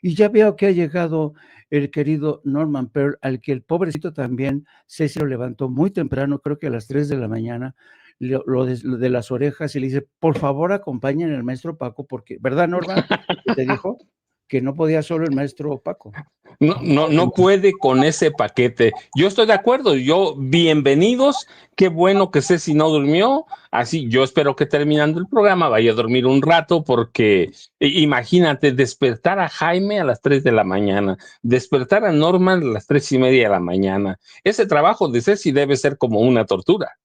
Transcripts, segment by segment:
Y ya veo que ha llegado el querido Norman Pearl, al que el pobrecito también Ceci lo levantó muy temprano, creo que a las 3 de la mañana, lo de las orejas y le dice, por favor acompañen al maestro Paco, porque, ¿verdad, Norman? Que te dijo que no podía solo el maestro Paco. No puede con ese paquete. Yo estoy de acuerdo. Bienvenidos. Qué bueno que Ceci no durmió. Así, yo espero que terminando el programa vaya a dormir un rato, porque imagínate despertar a Jaime a las 3 de la mañana, despertar a Norman a las 3:30 de la mañana. Ese trabajo de Ceci debe ser como una tortura.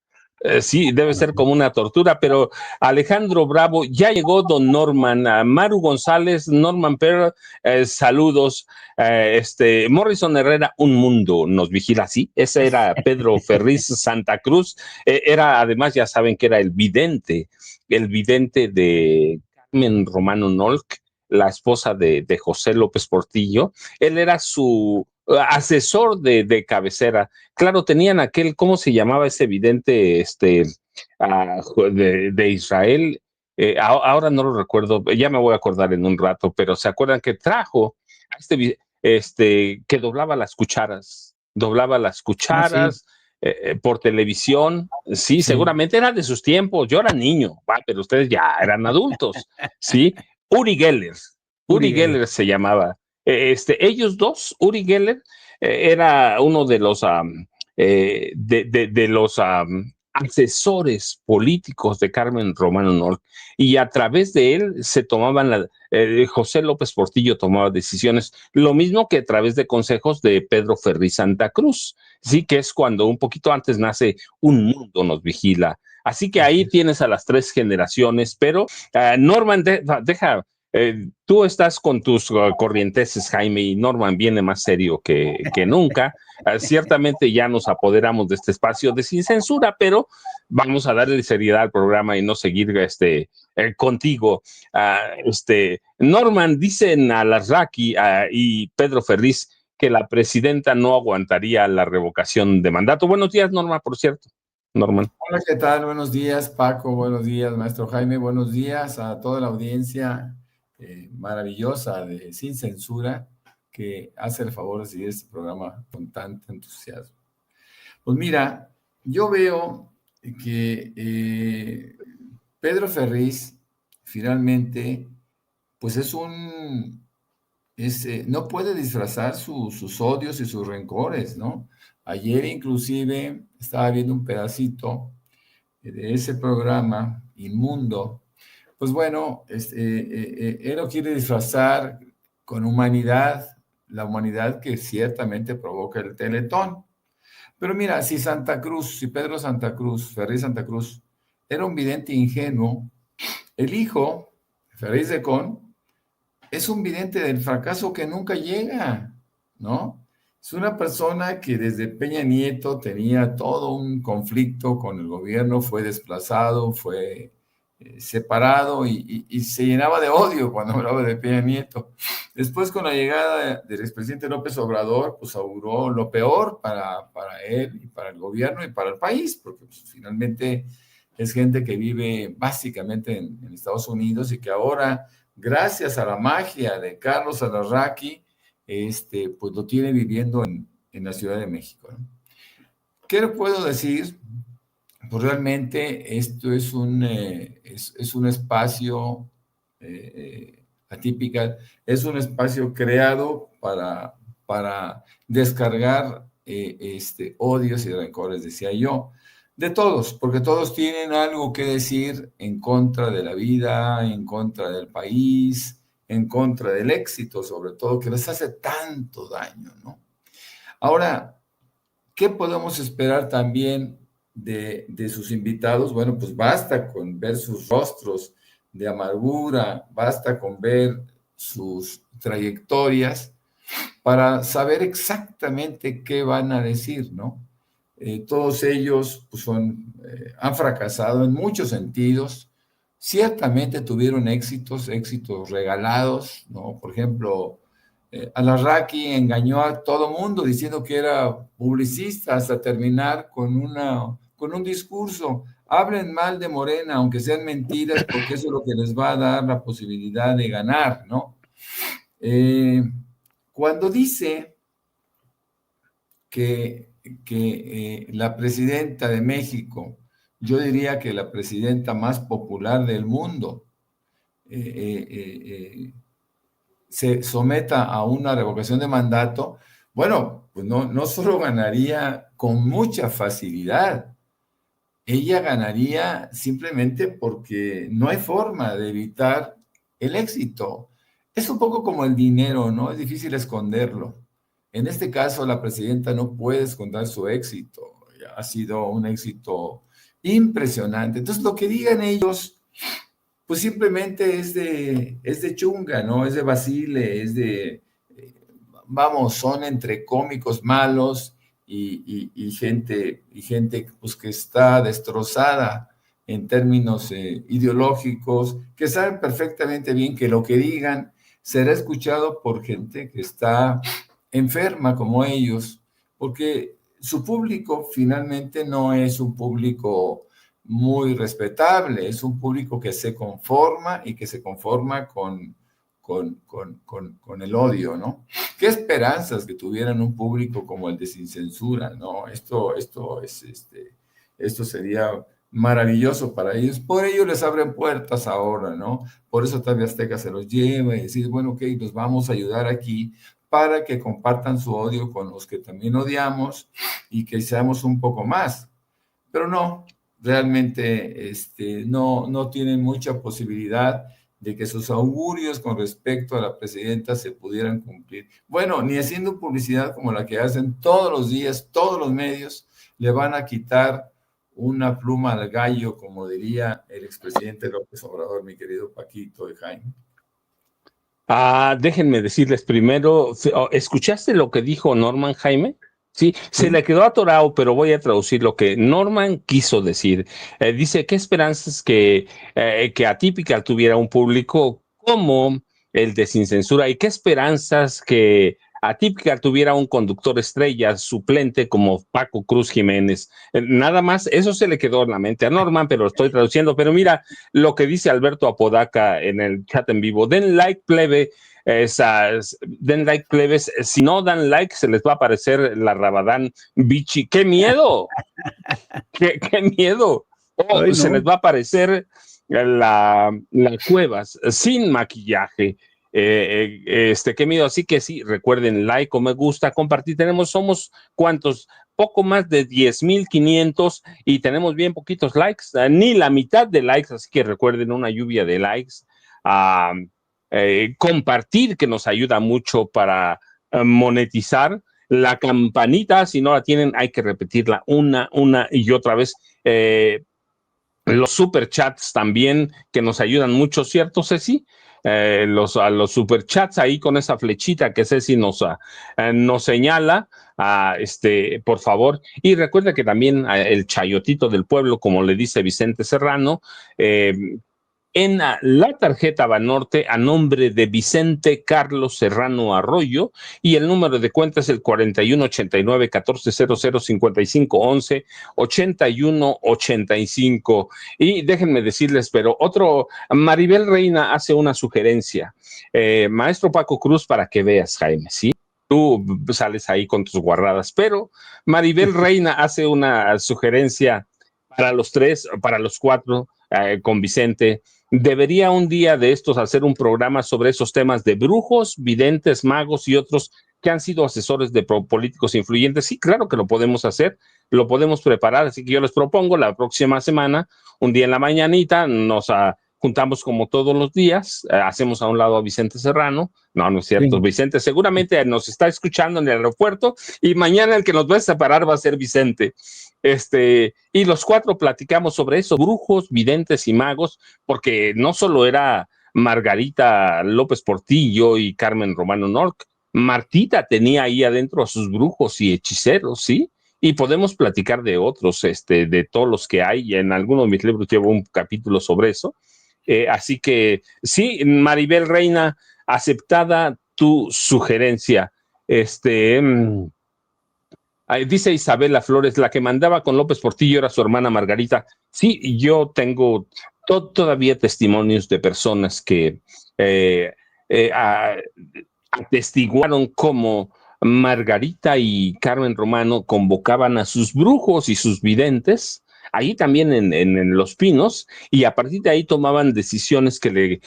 Sí, debe ser como una tortura, pero Alejandro Bravo, ya llegó don Norman, Maru González, Norman Pearl, saludos, Morrison Herrera, un mundo nos vigila, sí, ese era Pedro Ferriz Santa Cruz, era además, ya saben que era el vidente de Carmen Romano Nolc, la esposa de José López Portillo. Él era su asesor de cabecera. Claro, tenían aquel, ¿cómo se llamaba ese vidente de Israel? Ahora no lo recuerdo, ya me voy a acordar en un rato, pero ¿se acuerdan que trajo a que doblaba las Sí. cucharas por televisión? Sí, Sí. seguramente era de sus tiempos, yo era niño, pero ustedes ya eran adultos, ¿sí? Uri Geller, Uri Geller se llamaba. Ellos dos, Uri Geller, era uno de los de los asesores políticos de Carmen Romano Nolc, y a través de él se tomaban José López Portillo tomaba decisiones, lo mismo que a través de consejos de Pedro Ferri Santa Cruz, sí, que es cuando un poquito antes nace Un mundo nos vigila. Así que ahí tienes a las tres generaciones, pero Norman, deja, tú estás con tus corrienteses, Jaime, y Norman viene más serio que nunca. Ciertamente ya nos apoderamos de este espacio de sin censura, pero vamos a darle seriedad al programa y no seguir contigo. Norman, dicen a Larraqui y Pedro Ferriz que la presidenta no aguantaría la revocación de mandato. Buenos días, Norma, por cierto. Norman. Hola, ¿qué tal? Buenos días, Paco. Buenos días, maestro Jaime. Buenos días a toda la audiencia maravillosa de Sin Censura, que hace el favor de seguir este programa con tanto entusiasmo. Pues mira, yo veo que Pedro Ferriz finalmente, pues no puede disfrazar sus odios y sus rencores, ¿no? Ayer inclusive estaba viendo un pedacito de ese programa Inmundo. Pues bueno, él lo quiere disfrazar con humanidad, la humanidad que ciertamente provoca el Teletón. Pero mira, si Pedro Santa Cruz, Ferriz Santa Cruz, era un vidente ingenuo, el hijo, Ferriz de Con, es un vidente del fracaso que nunca llega, ¿no? Es una persona que desde Peña Nieto tenía todo un conflicto con el gobierno, fue desplazado, fue separado y se llenaba de odio cuando hablaba de Peña Nieto. Después, con la llegada del expresidente López Obrador, pues auguró lo peor para él y para el gobierno y para el país, porque pues, finalmente es gente que vive básicamente en Estados Unidos y que ahora, gracias a la magia de Carlos Alarraqui, pues lo tiene viviendo en la Ciudad de México, ¿no? ¿Qué le puedo decir? Pues realmente esto es un espacio atípico, es un espacio creado para descargar odios y rencores, decía yo, de todos, porque todos tienen algo que decir en contra de la vida, en contra del país, en contra del éxito, sobre todo, que les hace tanto daño, ¿no? Ahora, ¿qué podemos esperar también de sus invitados? Bueno, pues basta con ver sus rostros de amargura, basta con ver sus trayectorias para saber exactamente qué van a decir, ¿no? Todos ellos pues, han fracasado en muchos sentidos. Ciertamente tuvieron éxitos regalados, ¿no? Por ejemplo, Alarraqui engañó a todo mundo diciendo que era publicista hasta terminar con un discurso. Hablen mal de Morena, aunque sean mentiras, porque eso es lo que les va a dar la posibilidad de ganar, ¿no? Cuando dice que la presidenta de México, yo diría que la presidenta más popular del mundo, se someta a una revocación de mandato, bueno, pues no solo ganaría con mucha facilidad, ella ganaría simplemente porque no hay forma de evitar el éxito. Es un poco como el dinero, ¿no? Es difícil esconderlo. En este caso, la presidenta no puede esconder su éxito. Ha sido un éxito impresionante. Entonces, lo que digan ellos, pues simplemente es de chunga, ¿no? Es de vacile, vamos, son entre cómicos malos y gente pues, que está destrozada en términos ideológicos, que saben perfectamente bien que lo que digan será escuchado por gente que está enferma como ellos, porque su público finalmente no es un público muy respetable, es un público que se conforma y que se conforma con el odio, ¿no? ¿Qué esperanzas que tuvieran un público como el de Sin Censura, ¿no? Esto sería maravilloso para ellos. Por ello les abren puertas ahora, ¿no? Por eso TV Azteca se los lleva y decir, bueno, ok, los vamos a ayudar aquí para que compartan su odio con los que también odiamos y que seamos un poco más. Pero no, realmente no tienen mucha posibilidad de que sus augurios con respecto a la presidenta se pudieran cumplir. Bueno, ni haciendo publicidad como la que hacen todos los días, todos los medios, le van a quitar una pluma al gallo, como diría el expresidente López Obrador, mi querido Paquito y Jaime. Déjenme decirles primero, ¿escuchaste lo que dijo Norman, Jaime? Sí, se le quedó atorado, pero voy a traducir lo que Norman quiso decir. Dice, ¿qué esperanzas que Atípica tuviera un público como el de Sin Censura? ¿Y qué esperanzas que Atípica tuviera un conductor estrella suplente como Paco Cruz Jiménez? Nada más, eso se le quedó en la mente a Norman, pero estoy traduciendo. Pero mira lo que dice Alberto Apodaca en el chat en vivo. Den like, plebe. Den like, plebes. Si no dan like, se les va a aparecer la Rabadán Bichi. ¡Qué miedo! ¡Qué miedo! O se les va a aparecer la Cuevas sin maquillaje. Qué miedo. Así que sí, recuerden like o me gusta, compartir. Somos ¿cuántos? Poco más de 10,500 y tenemos bien poquitos likes, ni la mitad de likes, así que recuerden una lluvia de likes. Compartir, que nos ayuda mucho para monetizar. La campanita, si no la tienen, hay que repetirla una y otra vez. Los superchats también, que nos ayudan mucho, ¿cierto, Ceci? Los superchats ahí con esa flechita que Ceci nos señala, por favor. Y recuerda que también el chayotito del pueblo, como le dice Vicente Serrano, en la tarjeta Banorte a nombre de Vicente Carlos Serrano Arroyo, y el número de cuenta es el 4189-1400-5511-8185. Y déjenme decirles, pero Maribel Reina hace una sugerencia. Maestro Paco Cruz, para que veas, Jaime, ¿sí? Tú sales ahí con tus guarradas, pero Maribel Reina hace una sugerencia para los tres, para los cuatro, con Vicente. Debería un día de estos hacer un programa sobre esos temas de brujos, videntes, magos y otros que han sido asesores de políticos influyentes. Sí, claro que lo podemos hacer, lo podemos preparar, así que yo les propongo la próxima semana, un día en la mañanita, nos juntamos como todos los días, hacemos a un lado a Vicente Serrano. No es cierto, sí. Vicente seguramente nos está escuchando en el aeropuerto y mañana el que nos va a separar va a ser Vicente. Y los cuatro platicamos sobre eso, brujos, videntes y magos, porque no solo era Margarita López Portillo y Carmen Romano Norc, Martita tenía ahí adentro a sus brujos y hechiceros, ¿sí? Y podemos platicar de otros, de todos los que hay, y en algunos de mis libros llevo un capítulo sobre eso. Así que sí, Maribel Reina, aceptada tu sugerencia. Dice Isabela Flores, la que mandaba con López Portillo era su hermana Margarita. Sí, yo tengo todavía testimonios de personas que atestiguaron cómo Margarita y Carmen Romano convocaban a sus brujos y sus videntes, ahí también en Los Pinos, y a partir de ahí tomaban decisiones que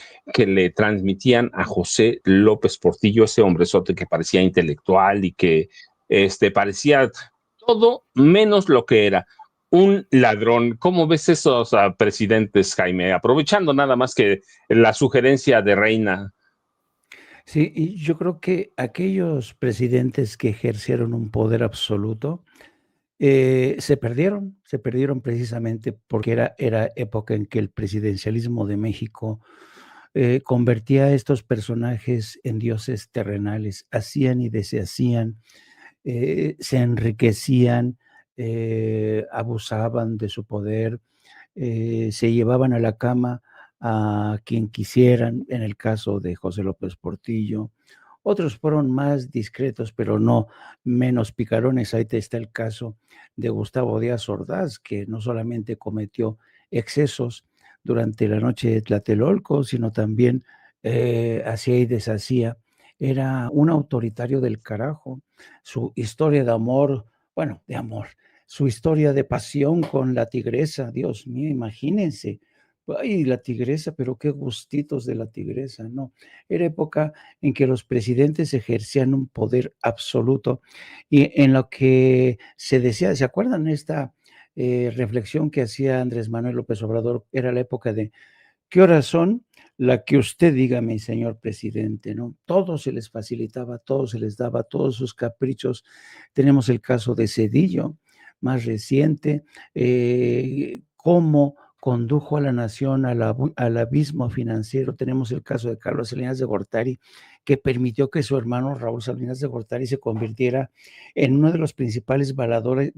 le transmitían a José López Portillo, ese hombrezote que parecía intelectual y que parecía todo menos lo que era. Un ladrón. ¿Cómo ves esos presidentes, Jaime? Aprovechando nada más que la sugerencia de Reina. Sí, y yo creo que aquellos presidentes que ejercieron un poder absoluto se perdieron precisamente porque era época en que el presidencialismo de México convertía a estos personajes en dioses terrenales, hacían y deshacían, se enriquecían, abusaban de su poder, se llevaban a la cama a quien quisieran, en el caso de José López Portillo. Otros fueron más discretos, pero no menos picarones. Ahí está el caso de Gustavo Díaz Ordaz, que no solamente cometió excesos durante la noche de Tlatelolco, sino también hacía y deshacía. Era un autoritario del carajo. Su historia de amor, bueno, de amor, su historia de pasión con la tigresa, Dios mío, imagínense. Ay, la tigresa, pero qué gustitos de la tigresa, ¿no? Era época en que los presidentes ejercían un poder absoluto y en lo que se decía, ¿se acuerdan esta reflexión que hacía Andrés Manuel López Obrador? Era la época de ¿qué horas son? La que usted diga, mi señor presidente, ¿no? Todo se les facilitaba, todo se les daba, todos sus caprichos. Tenemos el caso de Zedillo, más reciente, cómo condujo a la nación al abismo financiero. Tenemos el caso de Carlos Salinas de Gortari, que permitió que su hermano Raúl Salinas de Gortari se convirtiera en uno de los principales valedores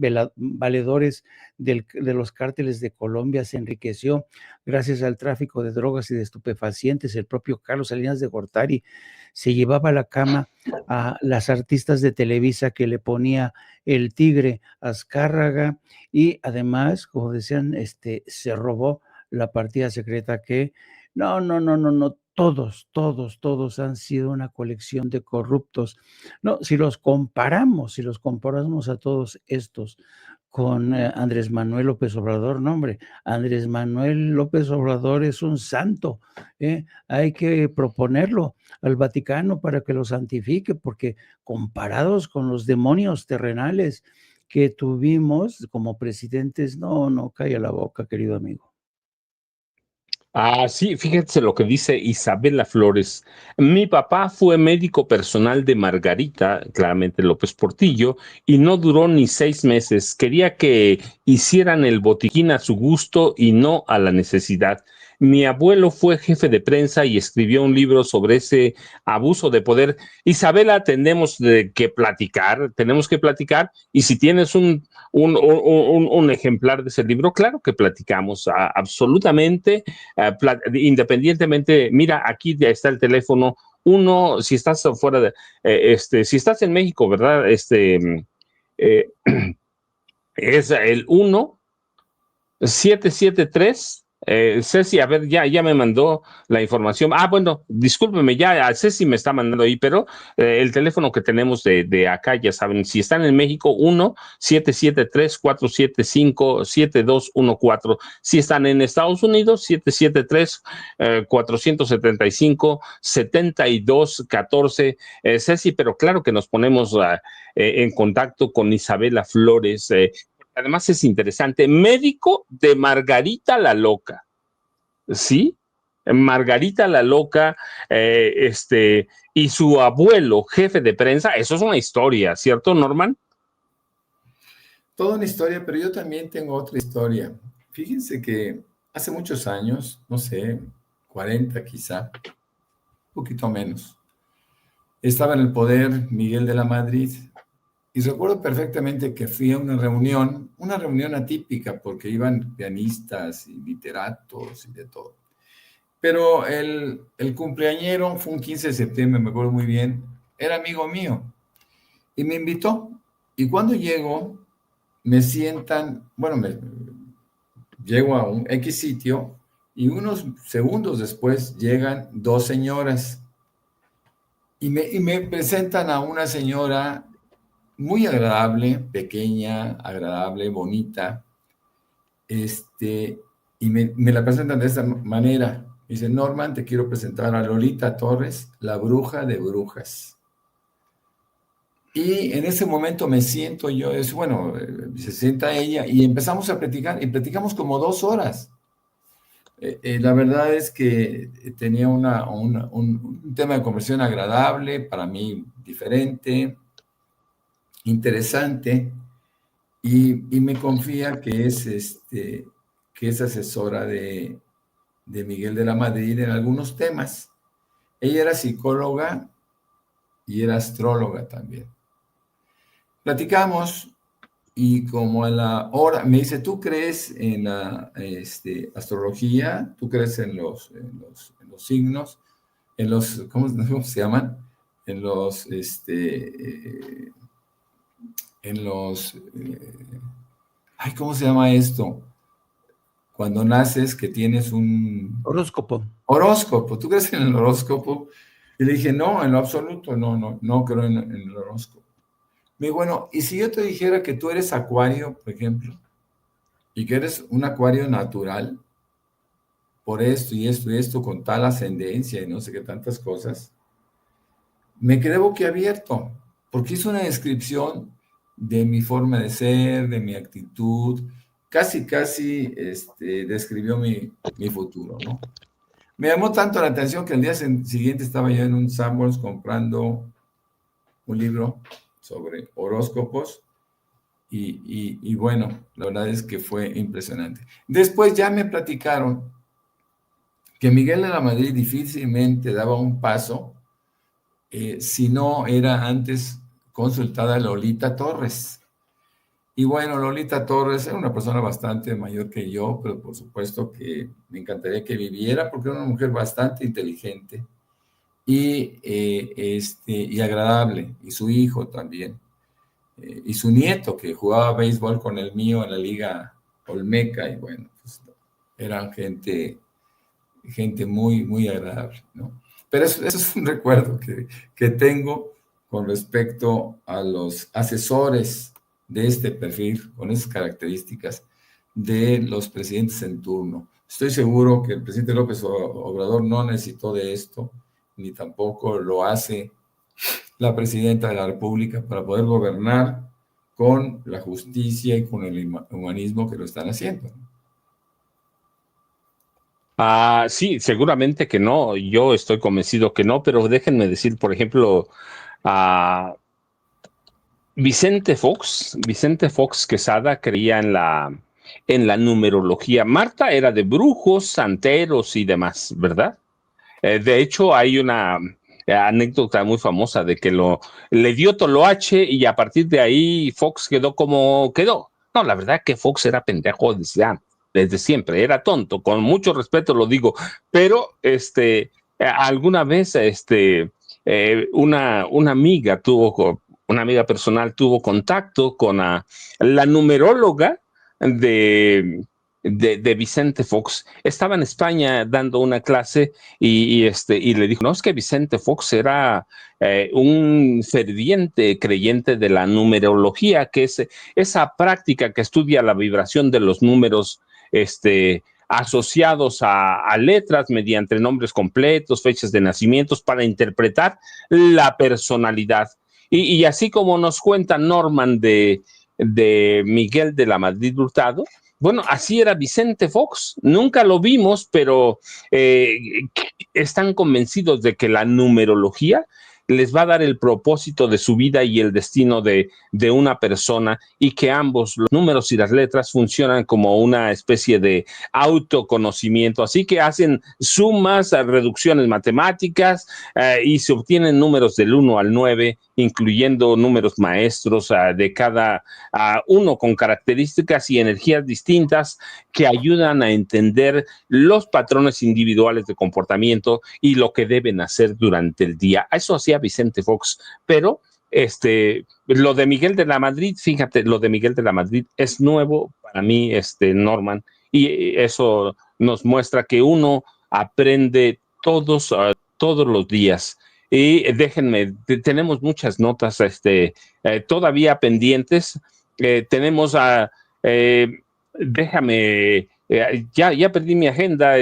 de los cárteles de Colombia, se enriqueció gracias al tráfico de drogas y de estupefacientes. El propio Carlos Salinas de Gortari se llevaba a la cama a las artistas de Televisa que le ponía el Tigre Azcárraga y además, como decían, se robó la partida secreta que no, todos han sido una colección de corruptos. No, si los comparamos a todos estos con Andrés Manuel López Obrador, no, hombre, Andrés Manuel López Obrador es un santo, hay que proponerlo al Vaticano para que lo santifique, porque comparados con los demonios terrenales que tuvimos como presidentes, no, calla la boca, querido amigo. Ah, sí, fíjense lo que dice Isabela Flores. Mi papá fue médico personal de Margarita, claramente López Portillo, y no duró ni 6 meses. Quería que hicieran el botiquín a su gusto y no a la necesidad. Mi abuelo fue jefe de prensa y escribió un libro sobre ese abuso de poder. Isabela, tenemos que platicar, y si tienes un ejemplar de ese libro, claro que platicamos, absolutamente. Independientemente, mira, aquí ya está el teléfono. Uno, si estás fuera de, si estás en México, ¿verdad? Eh, es el 1-773. Ceci, a ver, ya me mandó la información. Ah, bueno, discúlpeme, ya Ceci me está mandando ahí, pero el teléfono que tenemos de acá, ya saben, si están en México, 1-773-475-7214. Si están en Estados Unidos, 773-475-7214. Ceci, pero claro que nos ponemos en contacto con Isabela Flores. Además es interesante, médico de Margarita la Loca, ¿sí? Margarita la Loca, y su abuelo, jefe de prensa, eso es una historia, ¿cierto, Norman? Toda una historia, pero yo también tengo otra historia. Fíjense que hace muchos años, no sé, 40 quizá, un poquito menos, estaba en el poder Miguel de la Madrid. Y recuerdo perfectamente que fui a una reunión atípica, porque iban pianistas y literatos y de todo. Pero el cumpleañero fue un 15 de septiembre, me acuerdo muy bien, era amigo mío y me invitó. Y cuando llego, me sientan, bueno, llego a un X sitio y unos segundos después llegan dos señoras Y me presentan a una señora muy agradable, pequeña, agradable, bonita, y me la presentan de esta manera. Me dice, Norman, te quiero presentar a Lolita Torres, la bruja de brujas. Y en ese momento me siento yo, se sienta ella y empezamos a platicar, y platicamos como 2 horas. La verdad es que tenía un tema de conversación agradable, para mí diferente, interesante, y me confía que es asesora de Miguel de la Madrid en algunos temas. Ella era psicóloga y era astróloga también. Platicamos y como a la hora, me dice, ¿tú crees en la astrología? ¿Tú crees en los signos? ¿Cómo se llaman? En los, ¿cómo se llama esto? Cuando naces que tienes un... Horóscopo. Horóscopo. ¿Tú crees en el horóscopo? Y le dije, no, en lo absoluto, no creo en el horóscopo. Me dijo, bueno, ¿y si yo te dijera que tú eres acuario, por ejemplo, y que eres un acuario natural, por esto y esto y esto, con tal ascendencia y no sé qué tantas cosas? Me quedé boquiabierto, porque hizo una descripción de mi forma de ser, de mi actitud, casi describió mi futuro, ¿no? Me llamó tanto la atención que el día siguiente estaba yo en un Sanborns comprando un libro sobre horóscopos y bueno, la verdad es que fue impresionante. Después ya me platicaron que Miguel de la Madrid difícilmente daba un paso si no era antes consultada a Lolita Torres. Y bueno, Lolita Torres era una persona bastante mayor que yo, pero por supuesto que me encantaría que viviera porque era una mujer bastante inteligente y agradable, y su hijo también, y su nieto que jugaba béisbol con el mío en la Liga Olmeca, y bueno, pues eran gente muy, muy agradable, ¿no? Pero eso es un recuerdo que tengo con respecto a los asesores de este perfil, con esas características de los presidentes en turno. Estoy seguro que el presidente López Obrador no necesitó de esto, ni tampoco lo hace la presidenta de la República para poder gobernar con la justicia y con el humanismo que lo están haciendo. Sí, seguramente que no. Yo estoy convencido que no, pero déjenme decir, por ejemplo, a Vicente Fox Quesada creía en la numerología. Marta era de brujos, santeros y demás, ¿verdad? De hecho, hay una anécdota muy famosa de que le dio toloache y a partir de ahí Fox quedó como quedó. No, la verdad que Fox era pendejo desde siempre, era tonto, con mucho respeto lo digo, pero alguna vez una amiga una amiga personal tuvo contacto con la numeróloga de Vicente Fox. Estaba en España dando una clase y le dijo, no, es que Vicente Fox era un ferviente creyente de la numerología, que es esa práctica que estudia la vibración de los números asociados a letras mediante nombres completos, fechas de nacimientos, para interpretar la personalidad. Y así como nos cuenta Norman de Miguel de la Madrid Hurtado, bueno, así era Vicente Fox. Nunca lo vimos, pero están convencidos de que la numerología les va a dar el propósito de su vida y el destino de una persona, y que ambos, los números y las letras, funcionan como una especie de autoconocimiento. Así que hacen sumas, reducciones matemáticas y se obtienen números del 1 al 9, incluyendo números maestros de cada uno con características y energías distintas que ayudan a entender los patrones individuales de comportamiento y lo que deben hacer durante el día. Eso hacía Vicente Fox, pero lo de Miguel de la Madrid, fíjate, lo de Miguel de la Madrid es nuevo para mí, Norman, y eso nos muestra que uno aprende todos los días. Y déjenme, tenemos muchas notas todavía pendientes. Tenemos déjame, ya perdí mi agenda.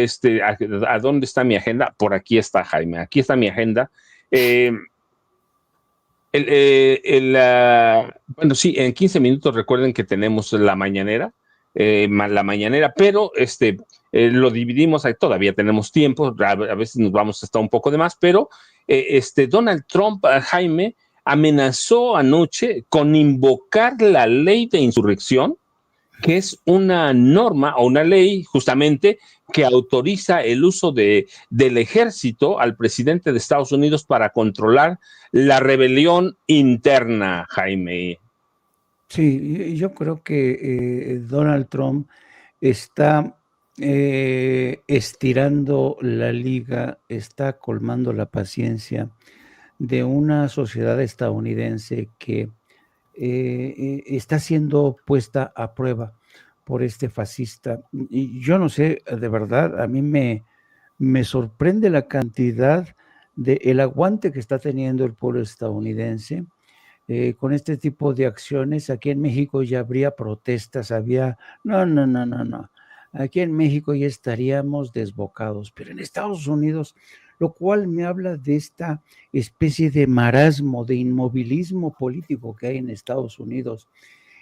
¿A dónde está mi agenda? Por aquí está, Jaime, aquí está mi agenda. Bueno, sí, en 15 minutos recuerden que tenemos la mañanera, pero lo dividimos, todavía tenemos tiempo, a veces nos vamos hasta un poco de más, pero Donald Trump, Jaime, amenazó anoche con invocar la ley de insurrección, que es una norma o una ley justamente que autoriza el uso del ejército al presidente de Estados Unidos para controlar la rebelión interna, Jaime. Sí, yo creo que Donald Trump está estirando la liga, está colmando la paciencia de una sociedad estadounidense que está siendo puesta a prueba por este fascista. Y yo no sé, de verdad, a mí me sorprende la cantidad el aguante que está teniendo el pueblo estadounidense con este tipo de acciones. Aquí en México ya habría protestas, no. Aquí en México ya estaríamos desbocados, pero en Estados Unidos, lo cual me habla de esta especie de marasmo, de inmovilismo político que hay en Estados Unidos.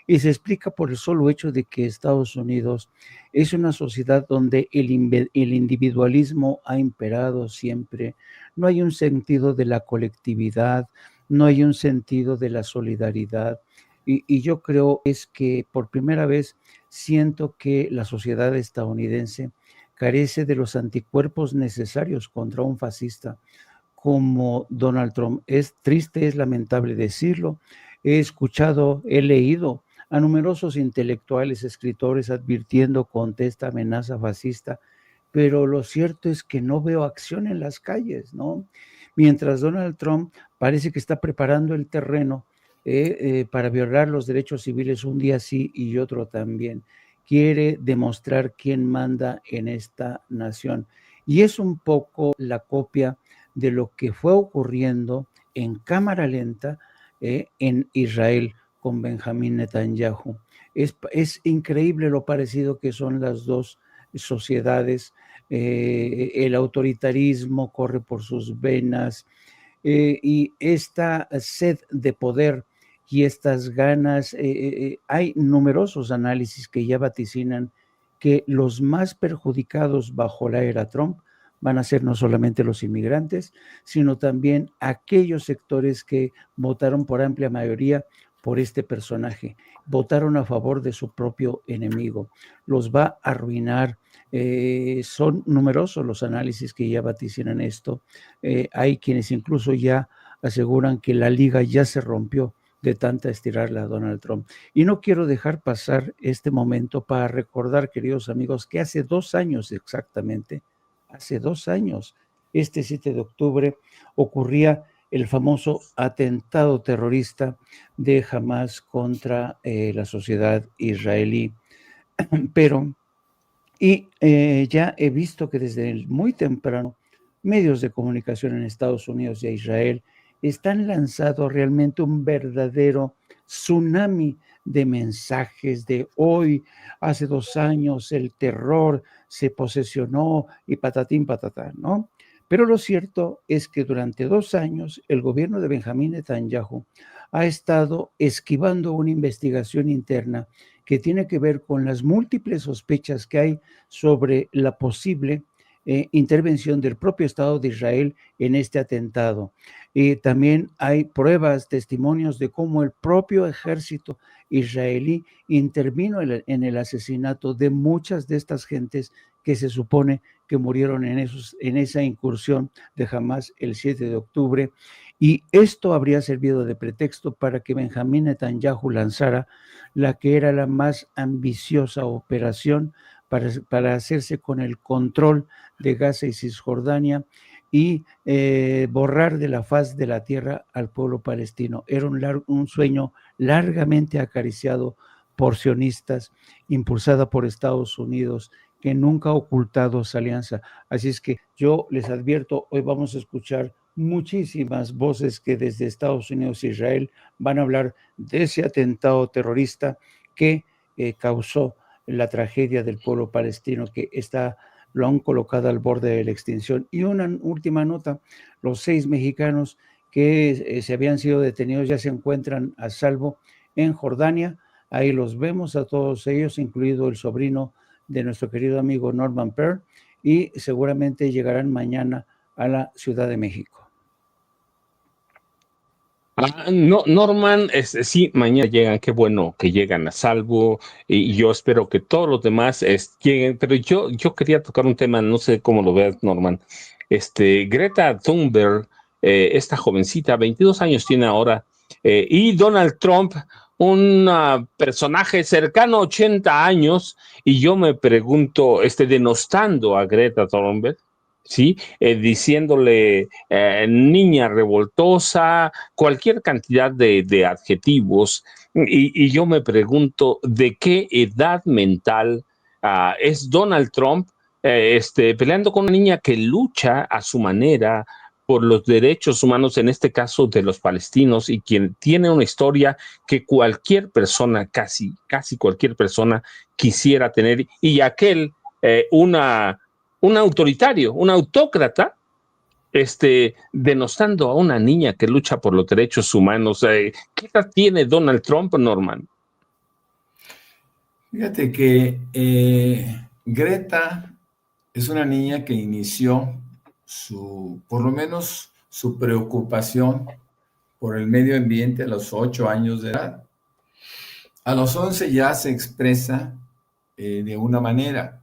Y se explica por el solo hecho de que Estados Unidos es una sociedad donde el individualismo ha imperado siempre. No hay un sentido de la colectividad, no hay un sentido de la solidaridad. Y yo creo es que por primera vez siento que la sociedad estadounidense carece de los anticuerpos necesarios contra un fascista como Donald Trump. Es triste, es lamentable decirlo. He escuchado, he leído a numerosos intelectuales, escritores advirtiendo contra esta amenaza fascista, pero lo cierto es que no veo acción en las calles, ¿no? Mientras Donald Trump parece que está preparando el terreno para violar los derechos civiles un día sí y otro también. Quiere demostrar quién manda en esta nación. Y es un poco la copia de lo que fue ocurriendo en cámara lenta en Israel con Benjamín Netanyahu. Es increíble lo parecido que son las dos sociedades. El autoritarismo corre por sus venas y esta sed de poder y estas ganas, hay numerosos análisis que ya vaticinan que los más perjudicados bajo la era Trump van a ser no solamente los inmigrantes, sino también aquellos sectores que votaron por amplia mayoría por este personaje, votaron a favor de su propio enemigo, los va a arruinar. Son numerosos los análisis que ya vaticinan esto. Hay quienes incluso ya aseguran que la liga ya se rompió de tanta estirarla a Donald Trump. Y no quiero dejar pasar este momento para recordar, queridos amigos, que hace 2 años exactamente, hace 2 años, este 7 de octubre, ocurría el famoso atentado terrorista de Hamás contra la sociedad israelí. Pero, ya he visto que desde muy temprano, medios de comunicación en Estados Unidos y a Israel están lanzando realmente un verdadero tsunami de mensajes de hoy, hace 2 años, el terror se posesionó y patatín patatán, ¿no? Pero lo cierto es que durante 2 años el gobierno de Benjamín Netanyahu ha estado esquivando una investigación interna que tiene que ver con las múltiples sospechas que hay sobre la posible intervención del propio Estado de Israel en este atentado. También hay pruebas, testimonios de cómo el propio ejército israelí intervino en el asesinato de muchas de estas gentes que se supone que murieron en esa incursión de Hamás el 7 de octubre. Y esto habría servido de pretexto para que Benjamín Netanyahu lanzara la que era la más ambiciosa operación para hacerse con el control de Gaza y Cisjordania y borrar de la faz de la tierra al pueblo palestino. Era un sueño largamente acariciado por sionistas, impulsada por Estados Unidos, que nunca ha ocultado esa alianza. Así es que yo les advierto, hoy vamos a escuchar muchísimas voces que desde Estados Unidos e Israel van a hablar de ese atentado terrorista que causó la tragedia del pueblo palestino, que lo han colocado al borde de la extinción. Y una última nota: los 6 mexicanos que se habían sido detenidos ya se encuentran a salvo en Jordania. Ahí los vemos a todos ellos, incluido el sobrino de nuestro querido amigo Norman Pearl, y seguramente llegarán mañana a la Ciudad de México. No, Norman, sí, mañana llegan, qué bueno que llegan a salvo, y yo espero que todos los demás lleguen, pero yo quería tocar un tema, no sé cómo lo veas, Norman. Greta Thunberg, esta jovencita, 22 años tiene ahora, y Donald Trump, un personaje cercano a 80 años, y yo me pregunto, denostando a Greta Thunberg, ¿sí? Diciéndole niña revoltosa, cualquier cantidad de adjetivos, y yo me pregunto de qué edad mental es Donald Trump peleando con una niña que lucha a su manera por los derechos humanos, en este caso de los palestinos, y quien tiene una historia que cualquier persona, casi cualquier persona quisiera tener, y aquel, un autoritario, un autócrata, denostando a una niña que lucha por los derechos humanos. ¿Qué edad tiene Donald Trump, Norman? Fíjate que Greta es una niña que inició por lo menos su preocupación por el medio ambiente a los 8 años de edad. A los 11 ya se expresa de una manera.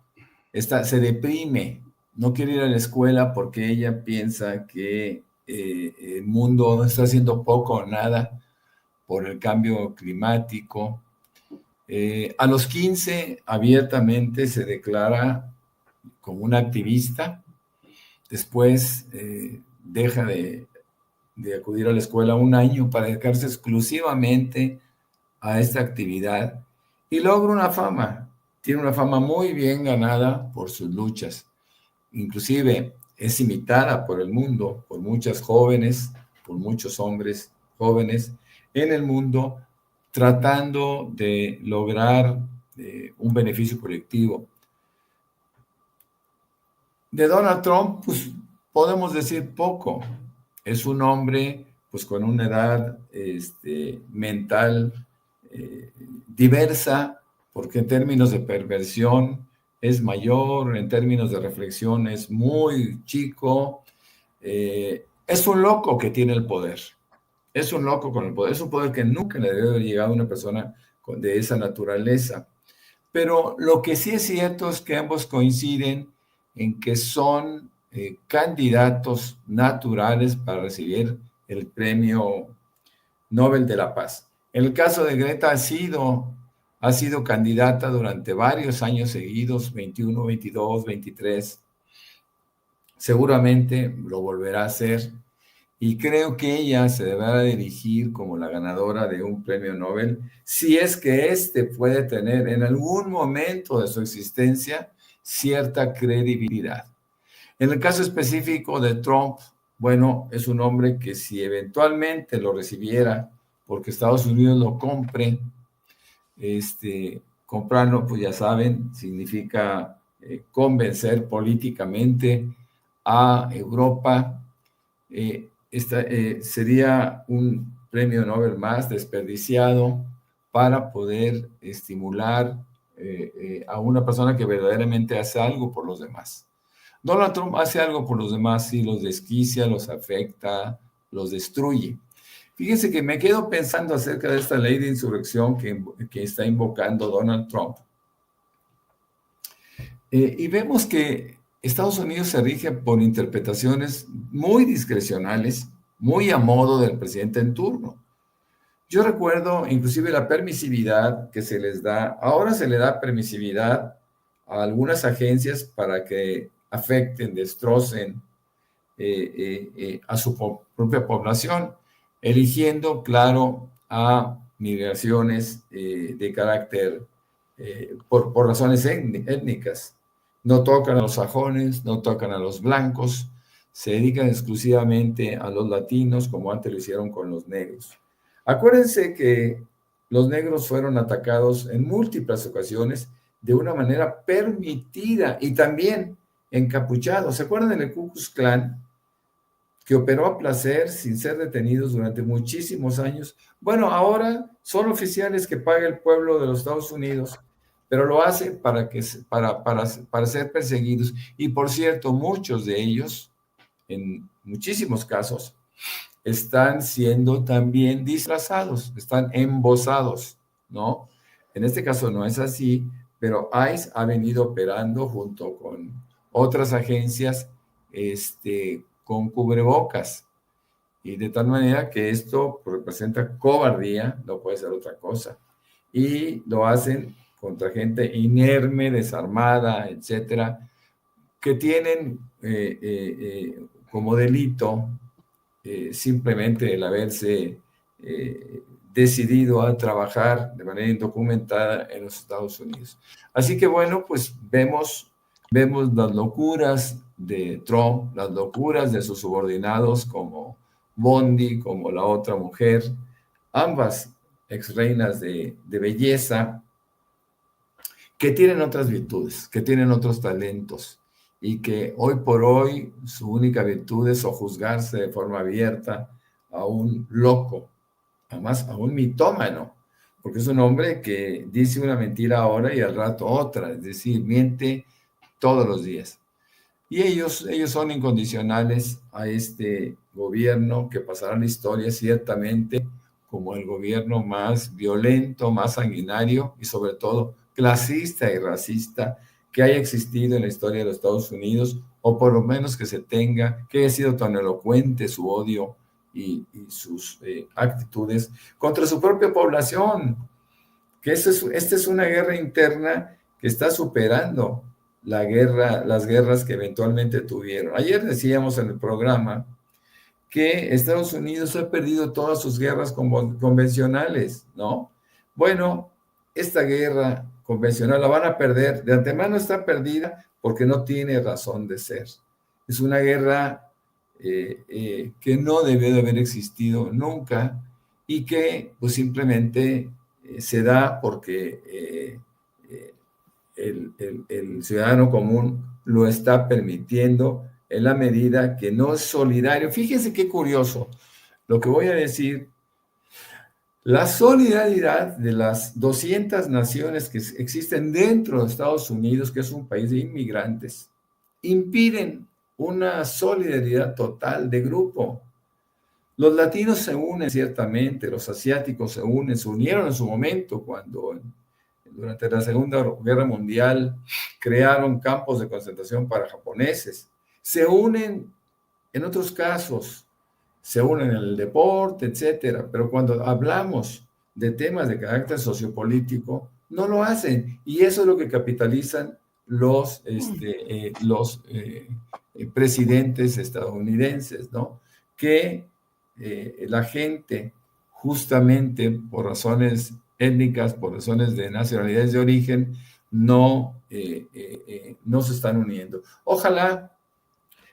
Se deprime, no quiere ir a la escuela porque ella piensa que el mundo no está haciendo poco o nada por el cambio climático. A los 15 abiertamente se declara como una activista. Después deja de acudir a la escuela un año para dedicarse exclusivamente a esta actividad y logra una fama. Tiene una fama muy bien ganada por sus luchas. Inclusive es imitada por el mundo, por muchas jóvenes, por muchos hombres jóvenes en el mundo, tratando de lograr un beneficio colectivo. De Donald Trump, pues podemos decir poco. Es un hombre pues con una edad mental diversa, porque en términos de perversión es mayor, en términos de reflexión es muy chico. Es un loco que tiene el poder. Es un loco con el poder. Es un poder que nunca le debe haber llegado a una persona de esa naturaleza. Pero lo que sí es cierto es que ambos coinciden en que son candidatos naturales para recibir el Premio Nobel de la Paz. En el caso de Greta ha sido candidata durante varios años seguidos, 21, 22, 23. Seguramente lo volverá a hacer. Y creo que ella se deberá dirigir como la ganadora de un premio Nobel, si es que puede tener en algún momento de su existencia cierta credibilidad. En el caso específico de Trump, bueno, es un hombre que si eventualmente lo recibiera, porque Estados Unidos lo compre, comprarlo, pues ya saben, significa convencer políticamente a Europa. Sería un premio Nobel más desperdiciado para poder estimular a una persona que verdaderamente hace algo por los demás. Donald Trump hace algo por los demás, sí, los desquicia, los afecta, los destruye. Fíjense que me quedo pensando acerca de esta ley de insurrección que está invocando Donald Trump. Y vemos que Estados Unidos se rige por interpretaciones muy discrecionales, muy a modo del presidente en turno. Yo recuerdo inclusive la permisividad que se les da. Ahora se le da permisividad a algunas agencias para que afecten, destrocen a su propia población, eligiendo, claro, a migraciones de carácter por razones étnicas. No tocan a los sajones, no tocan a los blancos, se dedican exclusivamente a los latinos, como antes lo hicieron con los negros. Acuérdense que los negros fueron atacados en múltiples ocasiones de una manera permitida y también encapuchados. ¿Se acuerdan del Ku Klux Klan, que operó a placer sin ser detenidos durante muchísimos años? Bueno, ahora son oficiales que paga el pueblo de los Estados Unidos, pero lo hace para ser perseguidos. Y por cierto, muchos de ellos, en muchísimos casos, están siendo también disfrazados, están embosados, ¿no? En este caso no es así, pero ICE ha venido operando junto con otras agencias, con cubrebocas, y de tal manera que esto representa cobardía, no puede ser otra cosa, y lo hacen contra gente inerme, desarmada, etcétera, que tienen como delito simplemente el haberse decidido a trabajar de manera indocumentada en los Estados Unidos. Así que bueno, pues vemos las locuras de Trump, las locuras de sus subordinados como Bondi, como la otra mujer, ambas ex reinas de belleza, que tienen otras virtudes, que tienen otros talentos, y que hoy por hoy su única virtud es sojuzgarse de forma abierta a un loco, además a un mitómano, porque es un hombre que dice una mentira ahora y al rato otra, es decir, miente todos los días. Y ellos son incondicionales a este gobierno que pasará a la historia ciertamente como el gobierno más violento, más sanguinario y sobre todo clasista y racista que haya existido en la historia de los Estados Unidos, o por lo menos que haya sido tan elocuente su odio y sus actitudes contra su propia población, que esta es una guerra interna que está superando las guerras que eventualmente tuvieron. Ayer decíamos en el programa que Estados Unidos ha perdido todas sus guerras convencionales, ¿no? Bueno, esta guerra convencional la van a perder, de antemano está perdida porque no tiene razón de ser. Es una guerra que no debió de haber existido nunca y que pues simplemente se da porque el ciudadano común lo está permitiendo en la medida que no es solidario. Fíjense qué curioso lo que voy a decir. La solidaridad de las 200 naciones que existen dentro de Estados Unidos, que es un país de inmigrantes, impiden una solidaridad total de grupo. Los latinos se unen ciertamente, los asiáticos se unieron en su momento cuando durante la Segunda Guerra Mundial crearon campos de concentración para japoneses. Se unen en otros casos, se unen en el deporte, etcétera, pero cuando hablamos de temas de carácter sociopolítico, no lo hacen, y eso es lo que capitalizan los presidentes estadounidenses, ¿no? Que la gente, justamente por razones étnicas, por razones de nacionalidades de origen, no se están uniendo. Ojalá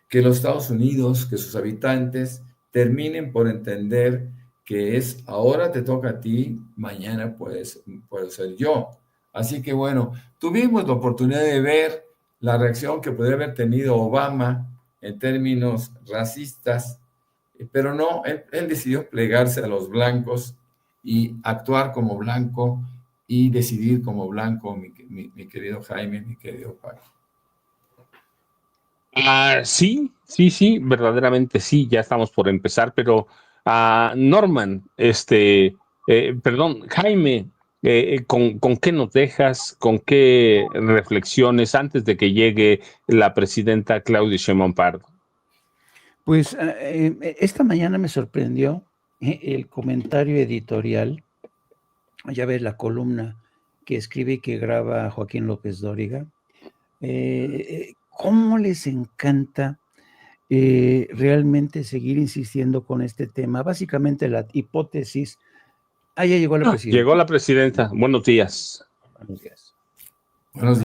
que los Estados Unidos, que sus habitantes terminen por entender que es ahora te toca a ti, mañana puedo ser yo. Así que bueno, tuvimos la oportunidad de ver la reacción que podría haber tenido Obama en términos racistas, pero no, él decidió plegarse a los blancos y actuar como blanco y decidir como blanco, mi querido Jaime, mi querido Paco. Sí, verdaderamente sí, ya estamos por empezar, pero Norman, perdón, Jaime, ¿con qué nos dejas, con qué reflexiones antes de que llegue la presidenta Claudia Sheinbaum Pardo? Pues esta mañana me sorprendió el comentario editorial, ya ves la columna que escribe y que graba Joaquín López Dóriga, cómo les encanta realmente seguir insistiendo con este tema. Básicamente la hipótesis, ya llegó la presidenta. Llegó la presidenta, buenos días. Buenos días. Buenos días.